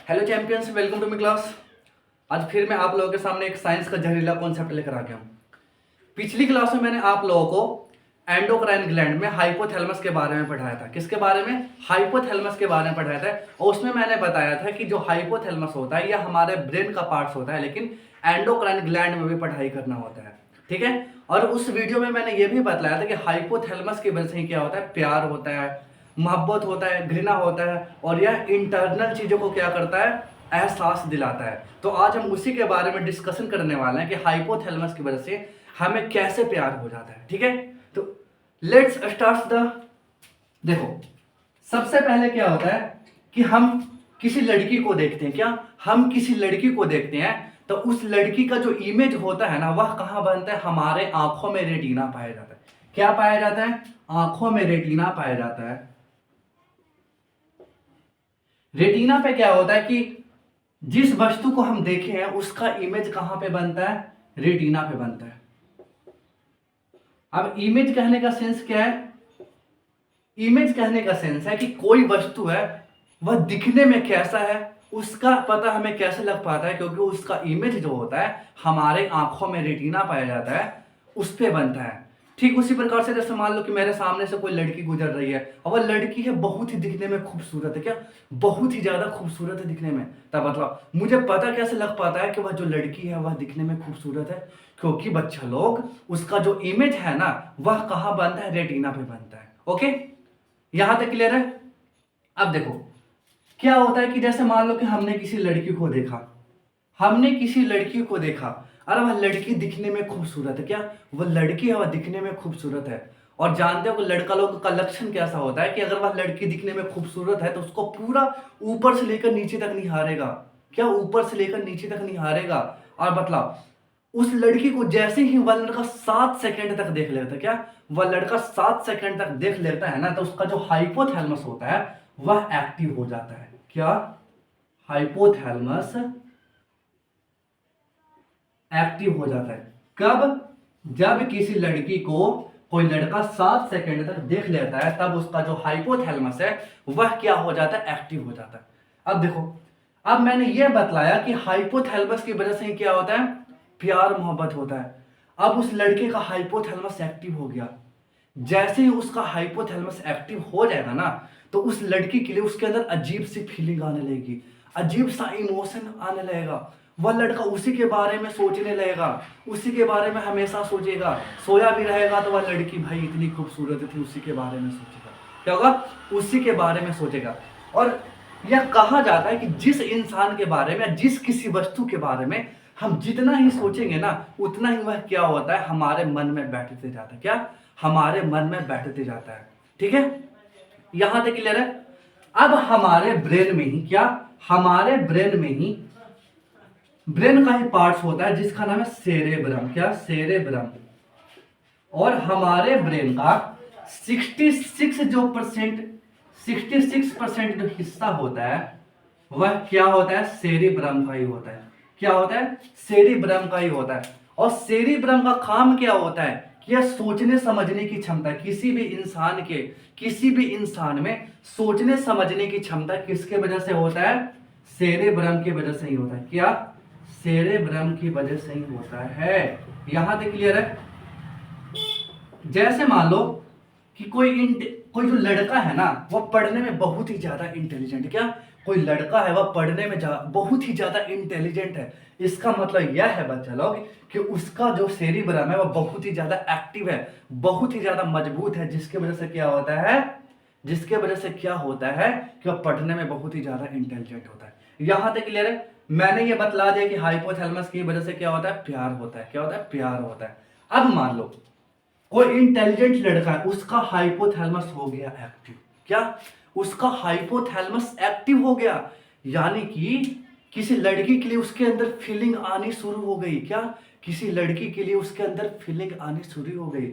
Hello champions, welcome to my class. आज फिर मैं आप लोगों के सामने एक साइंस का जहरीला कॉन्सेप्ट लेकर आ गया हूँ। पिछली क्लास में मैंने आप लोगों को एंडोक्राइन ग्लैंड में हाइपोथैलेमस के बारे में पढ़ाया था। किसके बारे में? हाइपोथैलेमस के बारे में पढ़ाया था। और उसमें मैंने बताया था कि जो हाइपोथैलेमस होता है यह हमारे ब्रेन का पार्ट्स होता है, लेकिन एंडोक्राइन ग्लैंड में भी पढ़ाई करना होता है। ठीक है। और उस वीडियो में मैंने ये भी बताया था कि हाइपोथैलेमस की वजह से ही क्या होता है, प्यार होता है, मोहब्बत होता है, घृणा होता है, और यह इंटरनल चीजों को क्या करता है, एहसास दिलाता है। तो आज हम उसी के बारे में डिस्कशन करने वाले हैं कि हाइपोथैलेमस की वजह से हमें कैसे प्यार हो जाता है। ठीक है, तो लेट्स स्टार्ट द। देखो, सबसे पहले क्या होता है कि हम किसी लड़की को देखते हैं। क्या हम किसी लड़की को देखते हैं तो उस लड़की का जो इमेज होता है ना, वह कहां बनता है? हमारे आंखों में रेटिना पाया जाता है। क्या पाया जाता है? आंखों में रेटिना पाया जाता है। रेटिना पे क्या होता है कि जिस वस्तु को हम देखे हैं उसका इमेज कहां पे बनता है? रेटिना पे बनता है। अब इमेज कहने का सेंस क्या है? इमेज कहने का सेंस है कि कोई वस्तु है, वह दिखने में कैसा है उसका पता हमें कैसे लग पाता है, क्योंकि उसका इमेज जो होता है हमारे आंखों में रेटिना पाया जाता है, उस पे बनता है। ठीक उसी प्रकार से जैसे मान लो कि मेरे सामने से कोई लड़की गुजर रही है और वह लड़की है बहुत ही दिखने में खूबसूरत है। क्या? बहुत ही ज्यादा खूबसूरत है दिखने में। तब मतलब मुझे पता कैसे लग पाता है कि वह जो लड़की है वह दिखने में खूबसूरत है? क्योंकि बच्चा लोग उसका जो इमेज है ना, वह कहां बनता है? रेटिना पे बनता है। ओके, यहां तक क्लियर है? अब देखो क्या होता है कि जैसे मान लो कि हमने किसी लड़की को देखा, हमने किसी लड़की को देखा, अरे वह लड़की दिखने में खूबसूरत है। क्या? वह लड़की है, वह दिखने में खूबसूरत है। और जानते हो कि लड़का लोगों का लक्षण कैसा होता है कि अगर वह लड़की दिखने में खूबसूरत है तो उसको पूरा ऊपर से लेकर नीचे तक निहारेगा। क्या? ऊपर से लेकर नीचे तक निहारेगा। और बतलाओ, उस लड़की को जैसे ही वह लड़का 7 सेकंड तक देख लेता है, क्या वह लड़का 7 सेकंड तक देख लेता है ना, तो उसका जो हाइपोथैलेमस होता है वह एक्टिव हो जाता है। क्या? हाइपोथैलेमस एक्टिव हो जाता है। कब? जब किसी लड़की को कोई लड़का 7 सेकंड तक देख लेता है, तब उसका जो हाइपोथैलेमस है वह क्या हो जाता है? एक्टिव हो जाता है। अब देखो, अब मैंने यह बतलाया कि हाइपोथैलेमस की वजह से क्या होता है? प्यार मोहब्बत होता है। अब उस लड़के का हाइपोथैलेमस एक्टिव हो गया। जैसे ही उसका हाइपोथैलेमस एक्टिव हो जाएगा ना, तो उस लड़की के लिए उसके अंदर अजीब सी फीलिंग आने लगेगी, अजीब सा इमोशन आने लगेगा। वह लड़का उसी के बारे में सोचने लगेगा, उसी के बारे में हमेशा सोचेगा। सोया भी रहेगा तो वह लड़की भाई इतनी खूबसूरत थी, उसी के बारे में सोचेगा। क्या होगा? उसी के बारे में सोचेगा। और यह कहा जाता है कि जिस इंसान के बारे में, जिस किसी वस्तु के बारे में हम जितना ही सोचेंगे ना, उतना ही वह क्या होता है? हमारे मन में बैठते जाता है। क्या? हमारे मन में बैठते जाता है। ठीक है, यहां तक क्लियर है? अब हमारे ब्रेन में ही क्या, हमारे ब्रेन में ही ब्रेन का ही पार्ट्स होता है जिसका नाम है सेरेब्रम। क्या? सेरेब्रम। और हमारे ब्रेन का 66% जो हिस्सा होता है वह क्या होता है? सेरेब्रम का ही होता है। क्या होता है? सेरेब्रम का ही होता है। और सेरेब्रम का काम क्या होता है कि यह सोचने समझने की क्षमता, किसी भी इंसान में सोचने समझने की क्षमता किसके वजह से होता है? सेरेब्रम की वजह से ही होता है। क्या? सेरेब्रम की वजह से ही होता है। यहां तक क्लियर है? जैसे मान लो कि कोई जो लड़का है ना, वह पढ़ने में बहुत ही ज्यादा इंटेलिजेंट। क्या? कोई लड़का है वह पढ़ने में बहुत ही ज्यादा इंटेलिजेंट है। इसका मतलब यह है बच्चा लोग कि उसका जो सेरिब्रम है वह बहुत ही ज्यादा एक्टिव है, बहुत ही ज्यादा मजबूत है, जिसके वजह से क्या होता है, जिसके वजह से क्या होता है कि वह पढ़ने में बहुत ही ज्यादा इंटेलिजेंट होता है। यहां तक क्लियर है? मैंने ये बतला दिया कि हाइपोथैलेमस की वजह से क्या होता है? प्यार होता है। क्या होता है? प्यार होता है। अब मान लो कोई इंटेलिजेंट लड़का है, उसका हाइपोथैलेमस हो गया एक्टिव। क्या? उसका हाइपोथैलेमस एक्टिव हो गया, यानी कि किसी लड़की के लिए उसके अंदर फीलिंग आनी शुरू हो गई। क्या? किसी लड़की के लिए उसके अंदर फीलिंग आनी शुरू हो गई।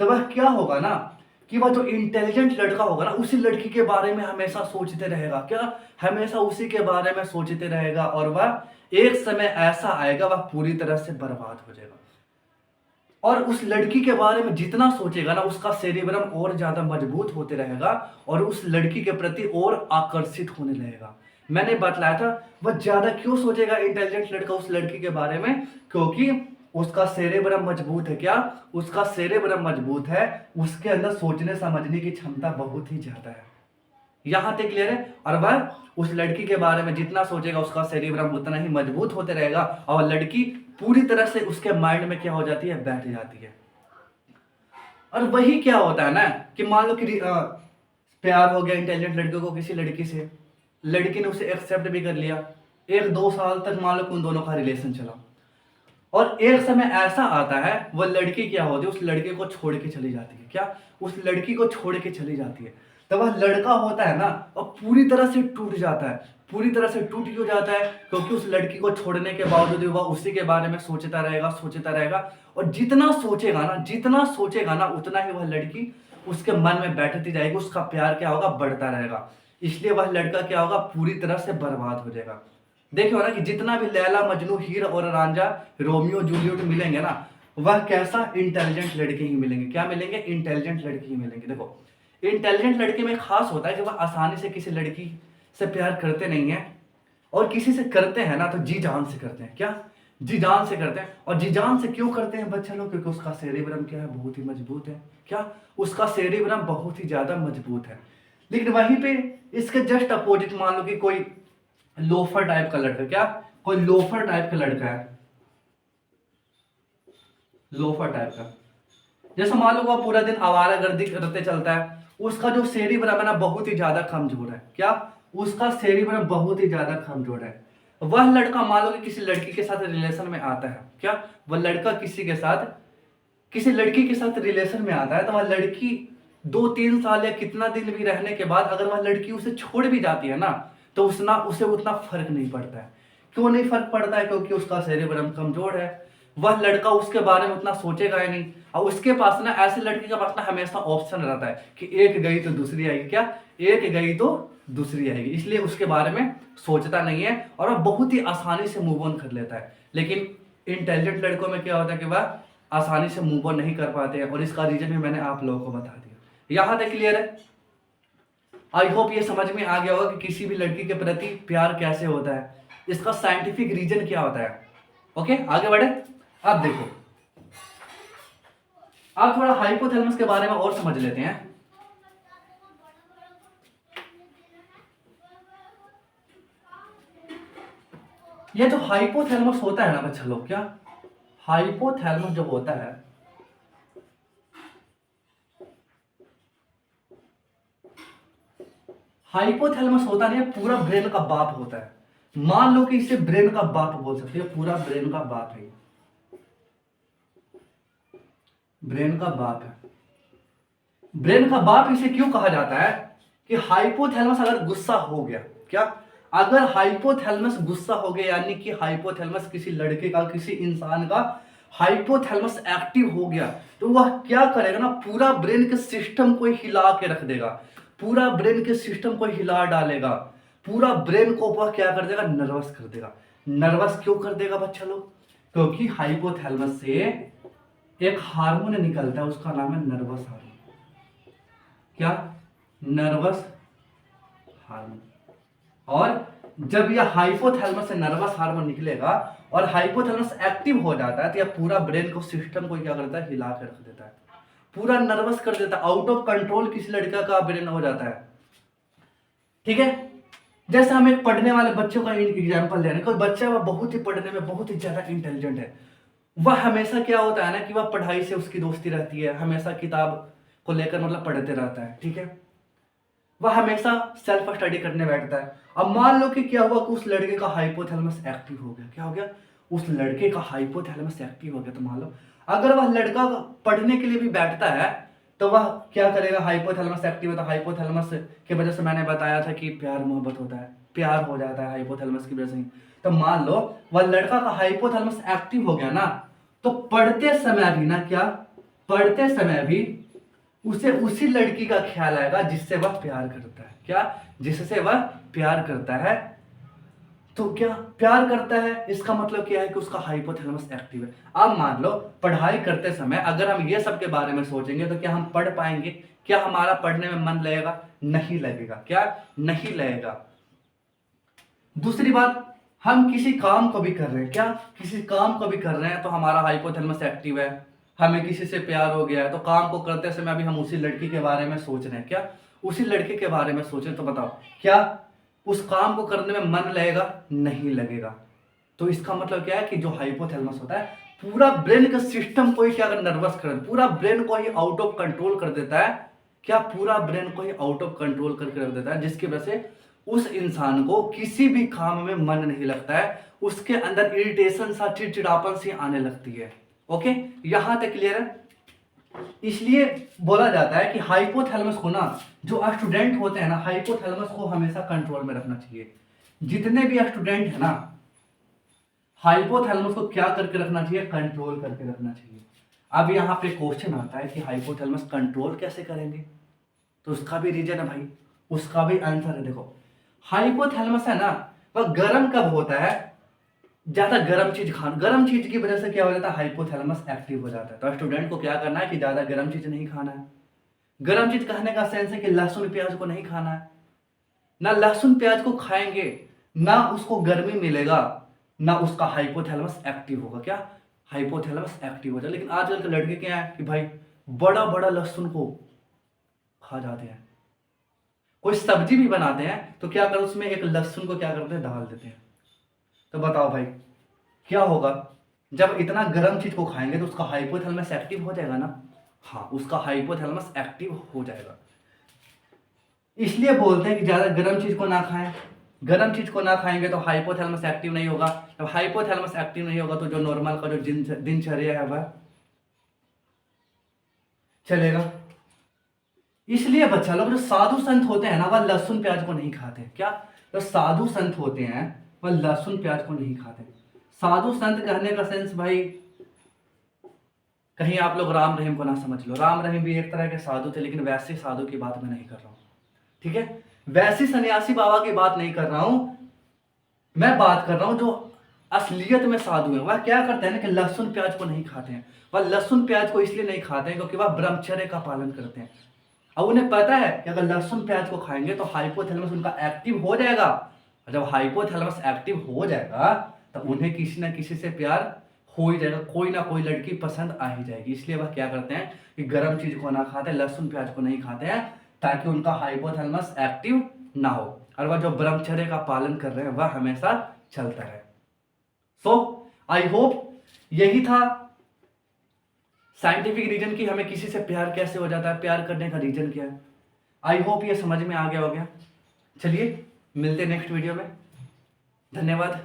तो वह क्या होगा ना कि वह जो इंटेलिजेंट लड़का होगा ना, उसी लड़की के बारे में हमेशा सोचते रहेगा। क्या? हमेशा उसी के बारे में सोचते रहेगा, और वह एक समय ऐसा आएगा वह पूरी तरह से बर्बाद हो जाएगा। और उस लड़की के बारे में जितना सोचेगा ना, उसका सेरिब्रम और ज्यादा मजबूत होते रहेगा और उस लड़की के प्रति और आकर्षित होने लगेगा। मैंने बतलाया था, वह ज्यादा क्यों सोचेगा इंटेलिजेंट लड़का उस लड़की के बारे में, क्योंकि उसका सेरेब्रम मजबूत है। क्या? उसका सेरेब्रम मजबूत है, उसके अंदर सोचने समझने की क्षमता बहुत ही ज्यादा है। यहां तक क्लियर है? और वह उस लड़की के बारे में जितना सोचेगा उसका सेरेब्रम उतना ही मजबूत होते रहेगा, और लड़की पूरी तरह से उसके माइंड में क्या हो जाती है, बैठ जाती है। और वही क्या होता है ना कि मान लो कि प्यार हो गया इंटेलिजेंट लड़के को किसी लड़की से, लड़की ने उसे एक्सेप्ट भी कर लिया, 1-2 साल तक मान लो कि उन दोनों का रिलेशन चला, और एक समय ऐसा आता है वह लड़की क्या होती है, उस लड़के को छोड़ के चली जाती है। क्या? उस लड़की को छोड़ के चली जाती है। तो वह लड़का होता है ना, और पूरी तरह से टूट जाता है। पूरी तरह से टूट क्यों जाता है? क्योंकि उस लड़की को छोड़ने के बावजूद वह उसी के बारे में सोचता रहेगा, सोचता रहेगा, और जितना सोचेगा ना उतना ही वह लड़की उसके मन में बैठती जाएगी, उसका प्यार क्या होगा, बढ़ता रहेगा। इसलिए वह लड़का क्या होगा, पूरी तरह से बर्बाद हो जाएगा। देखियो ना कि जितना भी लैला मजनू हीर और रांझा रोमियो जूलियट मिलेंगे ना, वह कैसा, इंटेलिजेंट लड़के ही मिलेंगे। क्या मिलेंगे? इंटेलिजेंट लड़के ही मिलेंगे। देखो, इंटेलिजेंट लड़के में खास होता है कि वह आसानी से किसी लड़की से प्यार करते नहीं है, और किसी से करते हैं ना तो जी जान से करते हैं। क्या? जी जान से करते हैं। और जी जान से क्यों करते हैं बच्चे लोग? क्योंकि उसका सेरेब्रम क्या है, बहुत ही मजबूत है। क्या? उसका सेरेब्रम बहुत ही ज्यादा मजबूत है। लेकिन वहीं पे इसके जस्ट अपोजिट मान लो कि कोई लोफर टाइप का लड़का, क्या? कोई लोफर टाइप का लड़का है, लोफर टाइप का, जैसे मान लो वो पूरा दिन आवारागर्दी करते चलता है, उसका जो सेरिब्रम है ना बहुत ही ज्यादा कमजोर है। क्या? उसका सेरिब्रम बहुत ही ज्यादा कमजोर है। वह लड़का मान लो कि किसी लड़की के साथ रिलेशन में आता है। क्या? वह लड़का किसी लड़की के साथ रिलेशन में आता है, तो वह लड़की 2-3 साल या कितना दिन भी रहने के बाद अगर वह लड़की उसे छोड़ भी जाती है ना, तो उसे उतना फर्क नहीं पड़ता है। क्यों नहीं फर्क पड़ता है? क्योंकि उसका सेरेब्रम कमजोर है। वह लड़का उसके बारे में उतना सोचेगा ही नहीं, और उसके पास ना, ऐसे लड़के के पास ना हमेशा ऑप्शन रहता है कि एक गई तो दूसरी आएगी। क्या? एक गई तो दूसरी आएगी, इसलिए उसके बारे में सोचता नहीं है, और वह बहुत ही आसानी से मूव ऑन कर लेता है। लेकिन इंटेलिजेंट लड़कों में क्या होता है कि वह आसानी से मूव ऑन नहीं कर पाते हैं, और इसका रीजन भी मैंने आप लोगों को बता दिया। यहां तक क्लियर है? आई होप ये समझ में आ गया होगा कि किसी भी लड़की के प्रति प्यार कैसे होता है, इसका साइंटिफिक रीजन क्या होता है। ओके, आगे बढ़े। अब देखो, अब थोड़ा हाइपोथैलेमस के बारे में और समझ लेते हैं। ये जो हाइपोथैलेमस होता है ना बच्चा लोग, क्या? हाइपोथैलेमस जो होता है, हाइपोथैलेमस होता नहीं है, पूरा ब्रेन का बाप होता है। मान लो कि इसे ब्रेन का बाप बोल सकते हैं, पूरा ब्रेन का बाप है, ब्रेन का बाप है। ब्रेन का बाप इसे क्यों कहा जाता है कि हाइपोथैलेमस अगर गुस्सा हो गया, क्या? अगर हाइपोथैलेमस गुस्सा हो गया, यानी कि हाइपोथैलेमस किसी लड़के का, किसी इंसान का हाइपोथैलेमस एक्टिव हो गया, तो वह क्या करेगा ना, पूरा ब्रेन के सिस्टम को हिला के रख देगा, पूरा ब्रेन के सिस्टम को हिला डालेगा, पूरा ब्रेन को वह क्या कर देगा, नर्वस कर देगा। नर्वस क्यों कर देगा बच्चा लोग? क्योंकि हाइपोथैलेमस से एक हार्मोन निकलता है, उसका नाम है नर्वस हार्मोन। क्या? Nervous hormone. और जब यह हाइपोथैलेमस से नर्वस हार्मोन निकलेगा और हाइपोथैलेमस एक्टिव हो जाता है, तो यह पूरा ब्रेन को, सिस्टम को क्या करता है, हिला कर रख देता है, पूरा नर्वस कर देता है। आउट ऑफ कंट्रोल किसी लड़का का ब्रेन हो जाता है। ठीक है? जैसे हम एक पढ़ने वाले बच्चों का एग्जाम्पल ले रहे हैं, कोई बच्चा वह बहुत ही पढ़ने में बहुत ही ज्यादा इंटेलिजेंट है, वह हमेशा क्या होता है ना कि वह पढ़ाई से उसकी दोस्ती रहती है, हमेशा किताब को लेकर मतलब पढ़ते रहता है। ठीक है? वह हमेशा सेल्फ स्टडी करने बैठता है। अब मान लो कि क्या हुआ कि उस लड़के का हाइपोथैलेमस एक्टिव हो गया। क्या हो गया? उस लड़के का हाइपोथैलेमस एक्टिव हो गया। तो मान लो अगर वह लड़का पढ़ने के लिए भी बैठता है, तो वह क्या करेगा, हाइपोथैलेमस एक्टिव है, तो हाइपोथैलेमस की वजह से मैंने बताया था कि प्यार मोहब्बत होता है, प्यार हो जाता है हाइपोथैलेमस की वजह से। तो मान लो वह लड़का का हाइपोथैलेमस एक्टिव हो गया ना, तो पढ़ते समय भी ना, क्या? पढ़ते समय भी उसे उसी लड़की का ख्याल आएगा जिससे वह प्यार करता है। क्या? जिससे वह प्यार करता है। तो क्या प्यार करता है, इसका मतलब क्या है कि उसका हाइपोथैलेमस एक्टिव है। अब मान लो पढ़ाई करते समय अगर हम ये सब के बारे में सोचेंगे, तो क्या हम पढ़ पाएंगे? क्या हमारा पढ़ने में मन लगेगा? नहीं लगेगा। क्या? नहीं लगेगा। दूसरी बात, हम किसी काम को भी कर रहे हैं, क्या किसी काम को भी कर रहे हैं तो हमारा हाइपोथैलेमस एक्टिव है। हमें किसी से प्यार हो गया है तो काम को करते समय अभी हम उसी लड़की के बारे में सोच रहे हैं, क्या उसी लड़के के बारे में सोच रहे हैं, तो बताओ क्या उस काम को करने में मन लगेगा? नहीं लगेगा। तो इसका मतलब क्या है कि जो हाइपोथैलेमस होता है पूरा ब्रेन का सिस्टम को ही क्या कर नर्वस कर, पूरा ब्रेन को ही आउट ऑफ कंट्रोल कर देता है। क्या पूरा ब्रेन को ही आउट ऑफ कंट्रोल करके रख देता है, जिसकी वजह से उस इंसान को किसी भी काम में मन नहीं लगता है, उसके अंदर इरिटेशन सा, चिड़चिड़ापन सी आने लगती है। ओके, यहां तक क्लियर है? इसलिए बोला जाता है कि हाइपोथैलेमस को ना, जो स्टूडेंट होते हैं ना, हाइपोथैलेमस को हमेशा कंट्रोल में रखना चाहिए। जितने भी स्टूडेंट है ना, हाइपोथैलेमस को क्या करके रखना चाहिए? कंट्रोल करके रखना चाहिए। अब यहाँ पे क्वेश्चन आता है कि हाइपोथैलेमस कंट्रोल कैसे करेंगे? तो उसका भी रीजन है भाई, उसका भी आंसर है। देखो, हाइपोथैलेमस है ना, वह गर्म कब होता है? ज्यादा गर्म चीज खाना, गर्म चीज की वजह से क्या हो जाता है? हाइपोथैलेमस एक्टिव हो जाता है। तो स्टूडेंट को क्या करना है कि ज्यादा गर्म चीज नहीं खाना है। गर्म चीज कहने का सेंस है कि लहसुन प्याज को नहीं खाना है। ना लहसुन प्याज को खाएंगे ना उसको गर्मी मिलेगा, ना उसका हाइपोथैलेमस एक्टिव होगा। क्या हाइपोथैलेमस एक्टिव हो जाए। लेकिन आजकल के लड़के क्या है कि भाई बड़ा बड़ा लहसुन को खा जाते हैं। कोई सब्जी भी बनाते हैं तो क्या कर उसमें एक लहसुन को क्या करते हैं? डाल देते हैं। तो बताओ भाई क्या होगा? जब इतना गर्म चीज को खाएंगे तो उसका हाइपोथैलेमस एक्टिव हो जाएगा ना? हाँ, उसका हाइपोथैलेमस एक्टिव हो जाएगा। इसलिए बोलते हैं कि ज्यादा गर्म चीज को ना खाएं। गर्म चीज को ना खाएंगे तो हाइपोथैलेमस एक्टिव नहीं होगा। जब हाइपोथैलेमस एक्टिव नहीं होगा तो जो नॉर्मल का जो दिनचर्या है वह चलेगा। इसलिए बच्चा लोग, जो साधु संत होते हैं ना, वह लहसुन प्याज को नहीं खाते। क्या? जो साधु संत होते हैं वह लहसुन प्याज को नहीं खाते। साधु संत कहने का सेंस भाई, कहीं आप लोग राम रहीम को ना समझ लो। राम रहीम भी एक तरह के साधु थे, लेकिन वैसे साधु की बात मैं नहीं कर रहा हूं। ठीक है, वैसे सन्यासी बाबा की बात नहीं कर रहा हूं। मैं बात कर रहा हूं जो असलियत में साधु है। वह क्या करते हैं ना कि लहसुन प्याज को नहीं खाते हैं। वह लहसुन प्याज को इसलिए नहीं खाते हैं क्योंकि वह ब्रह्मचर्य का पालन करते हैं। अब उन्हें पता है कि अगर लहसुन प्याज को खाएंगे तो हाइपोथैलेमस उनका एक्टिव हो जाएगा, और जब हाइपोथैलेमस एक्टिव हो जाएगा तो उन्हें किसी ना किसी से प्यार हो ही जाएगा, कोई ना कोई लड़की पसंद आ ही जाएगी। इसलिए वह क्या करते हैं कि गर्म चीज को ना खाते, लहसुन प्याज को नहीं खाते हैं, ताकि उनका हाइपोथैलेमस एक्टिव ना हो और वह जो ब्रह्मचर्य का पालन कर रहे हैं वह हमेशा चलता रहे। सो आई होप यही था साइंटिफिक रीजन की हमें किसी से प्यार कैसे हो जाता है, प्यार करने का रीजन क्या है। आई होप ये समझ में आ गया हो गया। चलिए मिलते हैं नेक्स्ट वीडियो में। धन्यवाद।